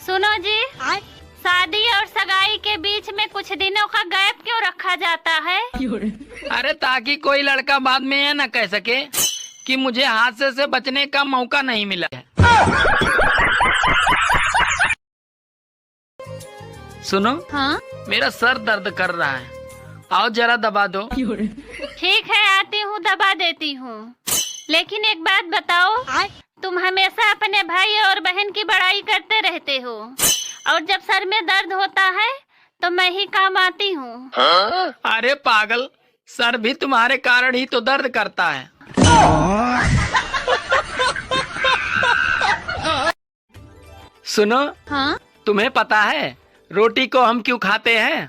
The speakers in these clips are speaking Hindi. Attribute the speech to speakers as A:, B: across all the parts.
A: सुनो जी, शादी और सगाई के बीच में कुछ दिनों का गैप क्यों रखा जाता है?
B: अरे ताकि कोई लड़का बाद में यह न कह सके कि मुझे हादसे से बचने का मौका नहीं मिला है। सुनो,
A: हाँ?
B: मेरा सर दर्द कर रहा है, आओ जरा दबा दो।
A: ठीक है, आती हूँ, दबा देती हूँ। लेकिन एक बात बताओ, तुम हमेशा अपने भाई और बहन की बड़ाई करते रहते हो, और जब सर में दर्द होता है तो मैं ही काम आती हूँ।
B: अरे पागल, सर भी तुम्हारे कारण ही तो दर्द करता है। सुनो,
A: हाँ?
B: तुम्हें पता है रोटी को हम क्यों खाते हैं?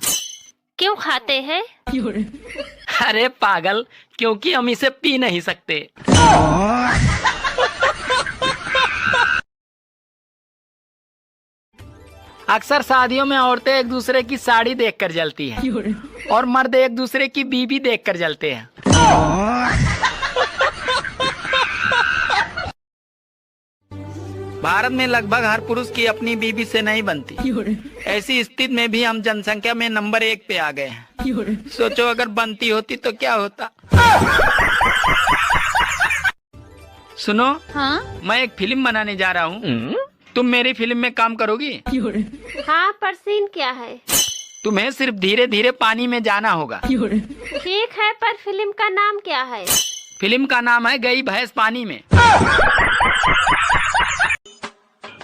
A: क्यों खाते हैं?
B: अरे पागल, क्योंकि हम इसे पी नहीं सकते। अक्सर शादियों में औरतें एक दूसरे की साड़ी देखकर जलती हैं और मर्द एक दूसरे की बीबी देखकर जलते हैं। भारत में लगभग हर पुरुष की अपनी बीबी से नहीं बनती। ऐसी स्थिति में भी हम जनसंख्या में नंबर 1 पे आ गए हैं। सोचो अगर बनती होती तो क्या होता। सुनो,
A: हाँ?
B: मैं एक फिल्म बनाने जा रहा हूँ, तुम मेरी फिल्म में काम करोगी?
A: हाँ, पर सीन क्या है?
B: तुम्हें सिर्फ धीरे धीरे पानी में जाना होगा।
A: ठीक है, पर फिल्म का नाम क्या है?
B: फिल्म का नाम है गई भैंस पानी में।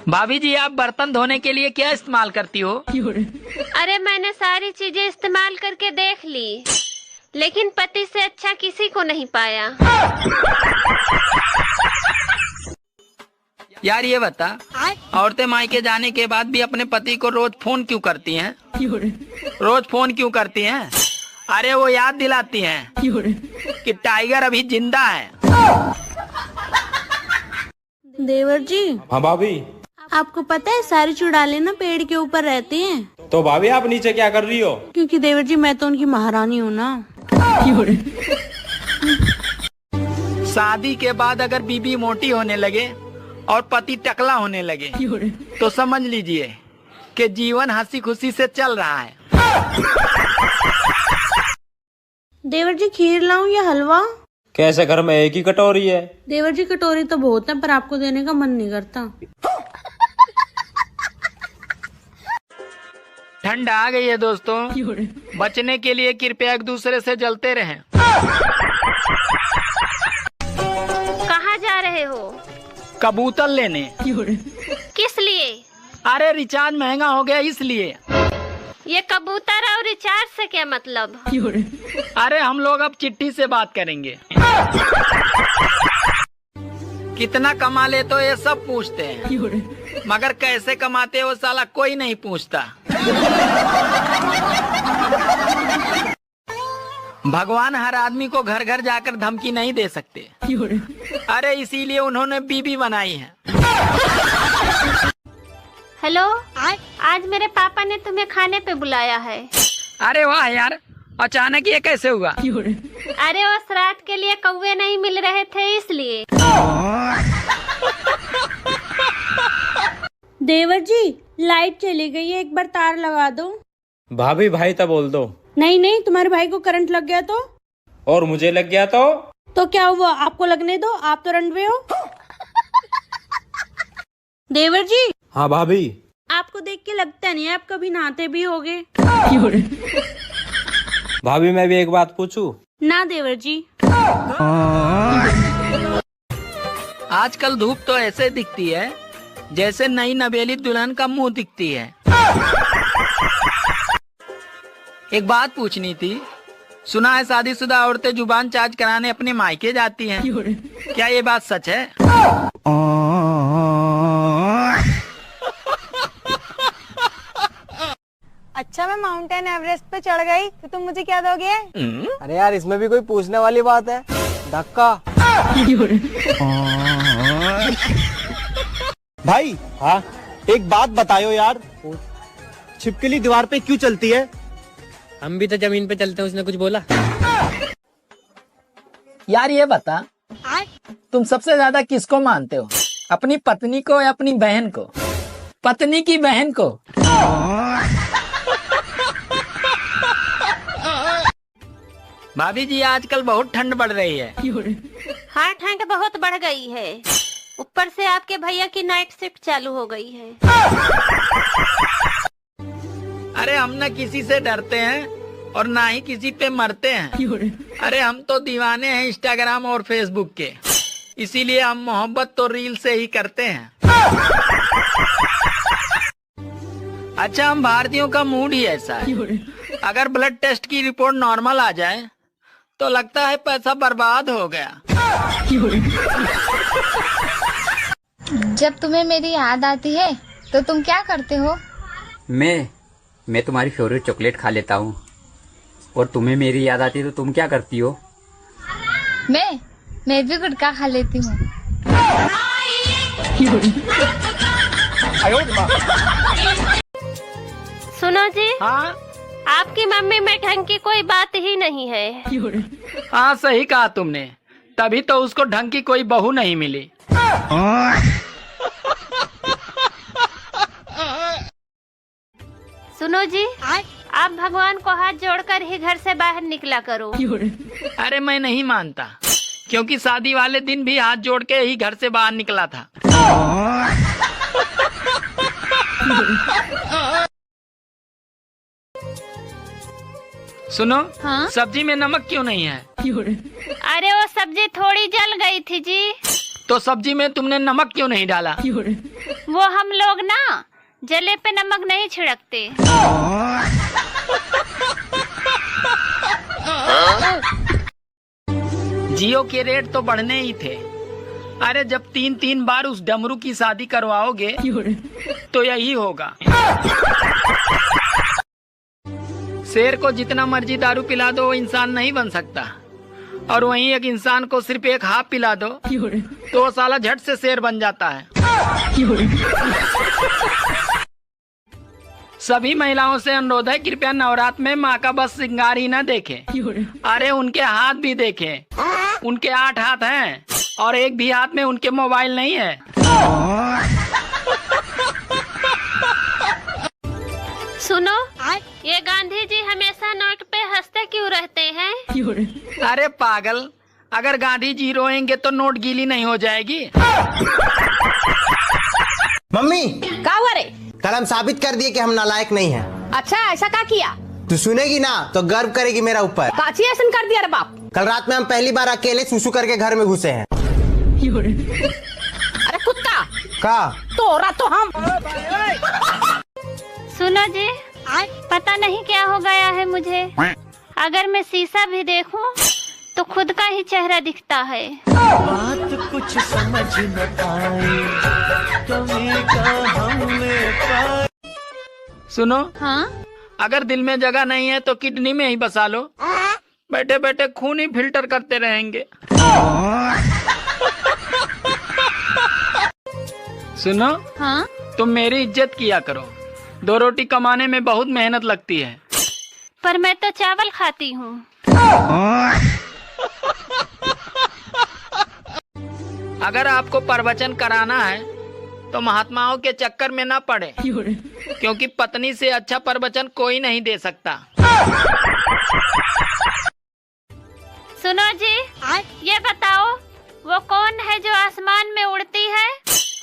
B: भाभी जी, आप बर्तन धोने के लिए क्या इस्तेमाल करती हो?
A: अरे मैंने सारी चीजें इस्तेमाल करके देख ली, लेकिन पति से अच्छा किसी को नहीं पाया।
B: यार ये बता, औरतें मायके जाने के बाद भी अपने पति को रोज फोन क्यों करती हैं? रोज फोन क्यों करती हैं? अरे वो याद दिलाती हैं कि टाइगर अभी जिंदा है।
C: देवर जी।
D: हाँ भाभी।
C: आपको पता है सारे चुड़ाले ना पेड़ के ऊपर रहते हैं।
D: तो भाभी आप नीचे क्या कर रही हो?
C: क्योंकि देवर जी मैं तो उनकी महारानी हूँ ना।
B: शादी के बाद अगर बीबी मोटी होने लगे और पति टकला होने लगे तो समझ लीजिए कि जीवन हंसी खुशी से चल रहा है।
C: देवर जी खीर लाऊं या हलवा?
D: कैसे घर में एक ही कटोरी है?
C: देवर जी कटोरी तो बहुत है, पर आपको देने का मन नहीं करता।
B: ठंड आ गई है दोस्तों, बचने के लिए कृपया एक दूसरे से जलते रहें।
A: कहाँ जा रहे हो?
B: कबूतर लेने।
A: किस लिए?
B: अरे रिचार्ज महंगा हो गया इसलिए।
A: ये कबूतर और रिचार्ज से क्या मतलब?
B: अरे हम लोग अब चिट्ठी से बात करेंगे। कितना कमा ले तो ये सब पूछते हैं, मगर कैसे कमाते हो साला कोई नहीं पूछता। भगवान हर आदमी को घर घर जाकर धमकी नहीं दे सकते। अरे इसीलिए उन्होंने बीबी बनाई है।
A: हेलो, आज मेरे पापा ने तुम्हें खाने पे बुलाया है।
B: अरे वाह यार, अचानक ये कैसे हुआ?
A: अरे वो श्राद्ध के लिए कौवे नहीं मिल रहे थे इसलिए।
C: देवर जी लाइट चली गई है, एक बार तार लगा दो।
D: भाभी भाई तब बोल दो।
C: नहीं नहीं, तुम्हारे भाई को करंट लग गया तो?
D: और मुझे लग गया तो
C: क्या हुआ? आपको लगने दो, आप तो रनवे हो। देवर जी।
D: हाँ भाभी।
C: आपको देख के लगता नहीं है आप कभी नहाते भी होगे।
D: भाभी मैं भी एक बात पूछूं?
C: ना देवर जी।
B: आजकल धूप तो ऐसे दिखती है जैसे नई नवेली दुल्हन का मुंह दिखती है। एक बात पूछनी थी, सुना है शादीशुदा औरतें जुबान चार्ज कराने अपने मायके जाती हैं, क्या ये बात सच है?
E: अच्छा मैं माउंटेन एवरेस्ट पे चढ़ गई तो तुम मुझे क्या दोगे?
F: अरे यार इसमें भी कोई पूछने वाली बात है? धक्का।
G: भाई।
D: हाँ
G: एक बात बताओ यार, छिपकली दीवार पे क्यों चलती है?
F: हम भी तो जमीन पे चलते हैं, उसने कुछ बोला?
B: यार ये बता, तुम सबसे ज्यादा किसको मानते हो, अपनी पत्नी को या अपनी बहन को? पत्नी की बहन को। भाभी जी आजकल बहुत ठंड बढ़ रही है।
C: हाँ, ठंड बहुत बढ़ गई है। ऊपर से आपके भैया की नाइट शिफ्ट चालू हो गई है।
B: अरे हम न किसी से डरते हैं और ना ही किसी पे मरते हैं। अरे हम तो दीवाने हैं इंस्टाग्राम और फेसबुक के, इसीलिए हम मोहब्बत तो रील से ही करते हैं। अच्छा, हम भारतीयों का मूड ही ऐसा है। अगर ब्लड टेस्ट की रिपोर्ट नॉर्मल आ जाए तो लगता है पैसा बर्बाद हो गया।
H: जब तुम्हें मेरी याद आती है तो तुम क्या करते हो?
I: मैं तुम्हारी फेवरेट चॉकलेट खा लेता हूँ। और तुम्हें मेरी याद आती है तो तुम क्या करती हो?
H: मैं भी गुटखा खा लेती हूँ।
A: सुनो जी।
B: हाँ
A: आपकी मम्मी में ढंग की कोई बात ही नहीं है।
B: हाँ, सही कहा तुमने, तभी तो उसको ढंग की कोई बहू नहीं मिली।
A: सुनो जी, आप भगवान को हाथ जोड़कर ही घर से बाहर निकला करो।
B: अरे मैं नहीं मानता, क्योंकि शादी वाले दिन भी हाथ जोड़ के ही घर से बाहर निकला था। सुनो,
A: हाँ?
B: सब्जी में नमक क्यों नहीं है?
A: अरे वो सब्जी थोड़ी जल गई थी जी।
B: तो सब्जी में तुमने नमक क्यों नहीं डाला?
A: वो हम लोग ना जले पे नमक नहीं छिड़कते।
B: जियो के रेट तो बढ़ने ही थे। अरे जब 3 बार उस डमरू की शादी करवाओगे तो यही होगा। शेर को जितना मर्जी दारू पिला दो वो इंसान नहीं बन सकता, और वहीं एक इंसान को सिर्फ एक हाफ पिला दो तो वो साला झट से शेर बन जाता है। सभी महिलाओं से अनुरोध है, कृपया नवरात्र में माँ का बस श्रृंगार ही न देखें। अरे उनके हाथ भी देखें, उनके 8 हाथ हैं और एक भी हाथ में उनके मोबाइल नहीं है।
A: सुनो, ये गांधी जी हमेशा नोट पे हंसते क्यों रहते हैं?
B: अरे पागल, अगर गांधी जी रोएंगे तो नोट गीली नहीं हो जाएगी?
F: मम्मी,
E: क्या हुआ रे?
F: कल हम साबित कर दिए कि हम नालायक नहीं हैं।
E: अच्छा, ऐसा क्या किया?
F: तू सुनेगी ना तो गर्व करेगी मेरा ऊपर।
E: काची ऐसा कर दिया रे बाप?
F: कल रात में हम पहली बार अकेले सुसु करके घर में घुसे हैं।
E: अरे कुत्ता
F: का
E: तोरा तो हम।
A: सुनो जी, पता नहीं क्या हो गया है मुझे। अगर मैं शीशा भी देखूं तो खुद का ही चेहरा दिखता है।
J: बात कुछ समझ न आए, कमी का हमने पाए।
B: सुनो,
A: हाँ?
B: अगर दिल में जगह नहीं है तो किडनी में ही बसा लो, बैठे बैठे खून ही फिल्टर करते रहेंगे। सुनो,
A: हाँ?
B: तुम मेरी इज्जत किया करो, 2 रोटी कमाने में बहुत मेहनत लगती है।
A: पर मैं तो चावल खाती हूँ।
B: अगर आपको प्रवचन कराना है तो महात्माओं के चक्कर में ना पड़े, क्योंकि पत्नी से अच्छा प्रवचन कोई नहीं दे सकता।
A: सुनो जी, ये बताओ वो कौन है जो आसमान में उड़ती है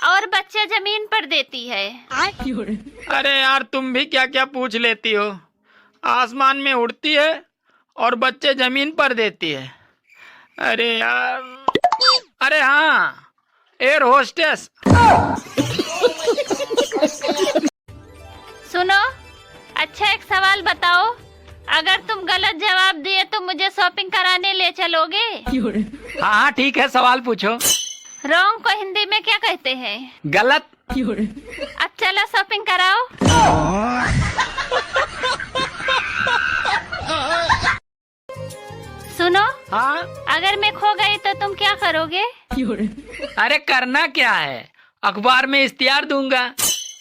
A: और बच्चे जमीन पर देती है?
B: अरे यार, तुम भी क्या क्या पूछ लेती हो। आसमान में उड़ती है और बच्चे जमीन पर देती है। अरे यार, अरे हाँ, एयर होस्टेस।
A: सुनो, अच्छा एक सवाल बताओ, अगर तुम गलत जवाब दिए तो मुझे शॉपिंग कराने ले चलोगे?
B: हाँ ठीक है, सवाल पूछो।
A: रॉन्ग को हिंदी में क्या कहते हैं?
B: गलत।
A: अब चलो शॉपिंग कराओ। सुनो,
B: हाँ?
A: अगर मैं खो गई तो तुम क्या करोगे?
B: अरे करना क्या है, अखबार में इश्तिहार दूंगा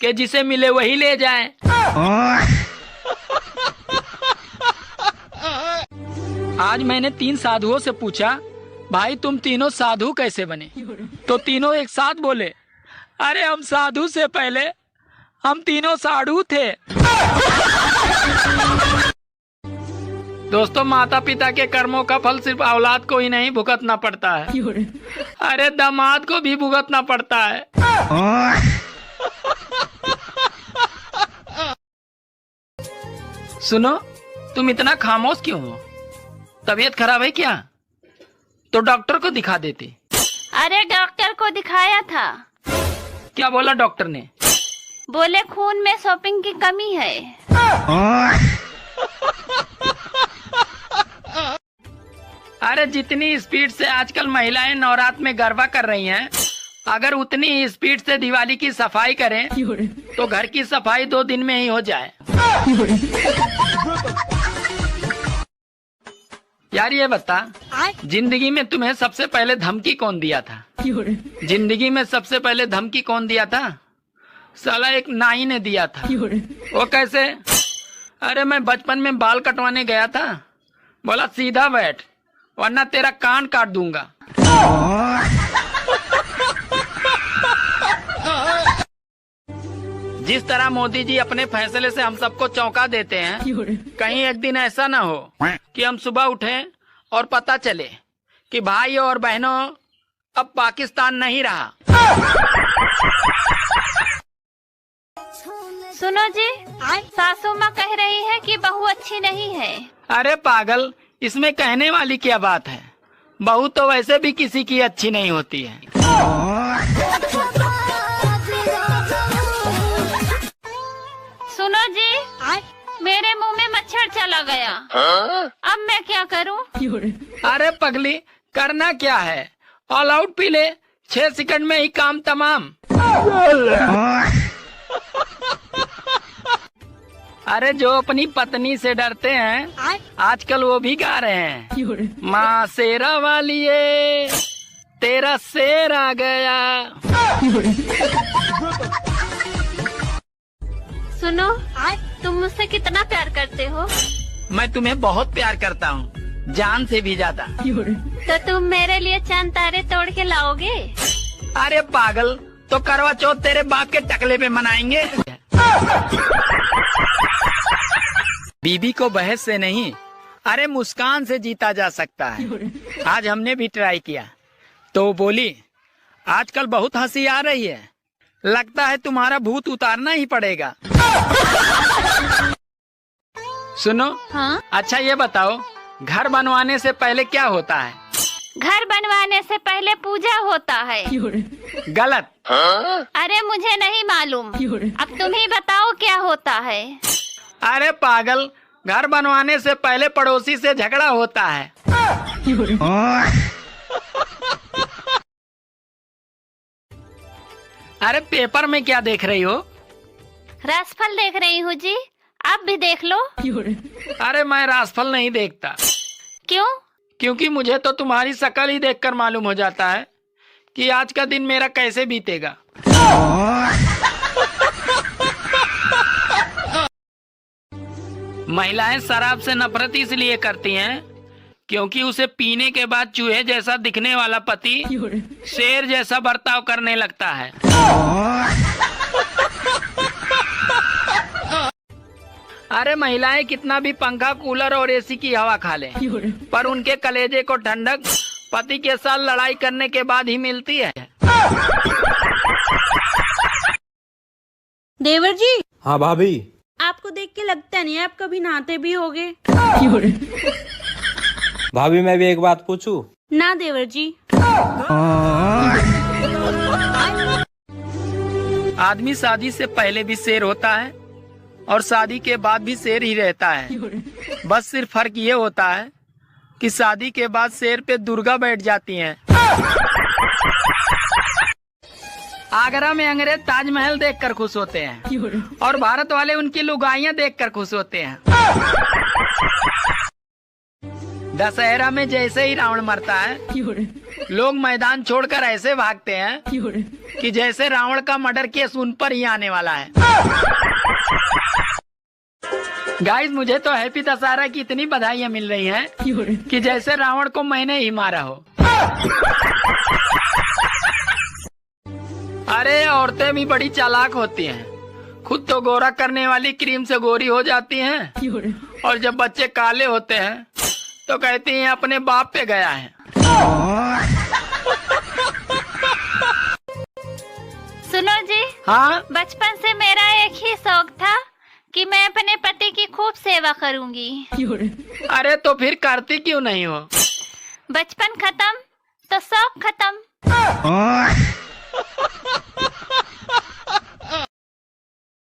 B: कि जिसे मिले वही ले जाए। आज मैंने 3 साधुओं से पूछा, भाई तुम तीनों साधु कैसे बने? तो तीनों एक साथ बोले, अरे हम साधु से पहले हम तीनों साधु थे। दोस्तों, माता पिता के कर्मों का फल सिर्फ औलाद को ही नहीं भुगतना पड़ता है, अरे दामाद को भी भुगतना पड़ता है। सुनो, तुम इतना खामोश क्यों हो? तबीयत खराब है क्या? तो डॉक्टर को दिखा देती।
A: अरे डॉक्टर को दिखाया था।
B: क्या बोला डॉक्टर ने?
A: बोले खून में शॉपिंग की कमी है।
B: अरे जितनी स्पीड से आजकल महिलाएं नवरात्र में गरबा कर रही हैं, अगर उतनी ही स्पीड से दिवाली की सफाई करें तो घर की सफाई 2 दिन में ही हो जाए। यार ये बता, जिंदगी में तुम्हें सबसे पहले धमकी कौन दिया था? जिंदगी में सबसे पहले धमकी कौन दिया था? साला एक नाई ने दिया था। वो कैसे? अरे मैं बचपन में बाल कटवाने गया था, बोला सीधा बैठ वरना तेरा कान काट दूंगा। जिस तरह मोदी जी अपने फैसले से हम सबको चौंका देते हैं, कहीं एक दिन ऐसा ना हो कि हम सुबह उठें और पता चले कि भाई और बहनों अब पाकिस्तान नहीं रहा।
A: सुनो जी, सासू माँ कह रही है कि बहू अच्छी नहीं है।
B: अरे पागल, इसमें कहने वाली क्या बात है? बहू तो वैसे भी किसी की अच्छी नहीं होती है।
A: सुनो जी, मेरे मुंह में मच्छर चला गया। अब मैं क्या करूं?
B: अरे पगली, करना क्या है? ऑल आउट पी ले, 6 सेकंड में ही काम तमाम। अरे जो अपनी पत्नी से डरते हैं आजकल वो भी गा रहे हैं, माँ शेरा वालिए तेरा शेर आ गया।
C: सुनो, तुम मुझसे कितना प्यार करते हो?
B: मैं तुम्हें बहुत प्यार करता हूँ, जान से भी ज्यादा।
C: तो तुम मेरे लिए चांद तारे तोड़ के लाओगे?
B: अरे पागल, तो करवा चौथ तेरे बाप के टकले पे मनाएंगे। बीबी को बहस से नहीं, अरे मुस्कान से जीता जा सकता है। आज हमने भी ट्राई किया तो बोली आजकल बहुत हंसी आ रही है, लगता है तुम्हारा भूत उतारना ही पड़ेगा। सुनो,
A: हाँ?
B: अच्छा ये बताओ, घर बनवाने से पहले क्या होता है?
A: घर बनवाने से पहले पूजा होता है।
B: गलत।
A: अरे मुझे नहीं मालूम, अब तुम ही बताओ क्या होता है।
B: अरे पागल, घर बनवाने से पहले पड़ोसी से झगड़ा होता है। अरे पेपर में क्या देख रही हो?
A: राशफल देख रही हूँ जी, आप भी देख लो।
B: अरे मैं राशफल नहीं देखता।
A: क्यों?
B: क्योंकि मुझे तो तुम्हारी शक्ल ही देखकर मालूम हो जाता है कि आज का दिन मेरा कैसे बीतेगा। महिलाएं शराब से नफरत इसलिए करती हैं क्योंकि उसे पीने के बाद चूहे जैसा दिखने वाला पति शेर जैसा बर्ताव करने लगता है। अरे महिलाएं कितना भी पंखा, कूलर और एसी की हवा खा लें, पर उनके कलेजे को ठंडक पति के साथ लड़ाई करने के बाद ही मिलती है।
C: देवर जी।
D: हाँ भाभी।
C: आपको देख के लगता नहीं है आप कभी नहाते भी होगे।
D: भाभी मैं भी एक बात पूछूं?
C: ना देवर जी।
B: आदमी शादी से पहले भी शेर होता है और शादी के बाद भी शेर ही रहता है। बस सिर्फ फर्क ये होता है कि शादी के बाद शेर पे दुर्गा बैठ जाती हैं। आगरा में अंग्रेज ताजमहल देखकर खुश होते हैं और भारत वाले उनकी लुगाइयां देखकर खुश होते हैं। दशहरा में जैसे ही रावण मरता है लोग मैदान छोड़कर ऐसे भागते हैं कि जैसे रावण का मर्डर केस उन पर ही आने वाला है। गाइस, मुझे तो हैप्पी दशहरा की इतनी बधाइयाँ मिल रही हैं कि जैसे रावण को मैंने ही मारा हो। अरे औरतें भी बड़ी चालाक होती हैं, खुद तो गोरा करने वाली क्रीम से गोरी हो जाती हैं और जब बच्चे काले होते हैं तो कहती हैं अपने बाप पे गया है।
A: सुनो जी,
B: हाँ,
A: बचपन से मेरा एक ही शौक था कि मैं अपने पति की खूब सेवा करूंगी।
B: अरे तो फिर करती क्यों नहीं हो?
A: बचपन खत्म तो शौक खत्म।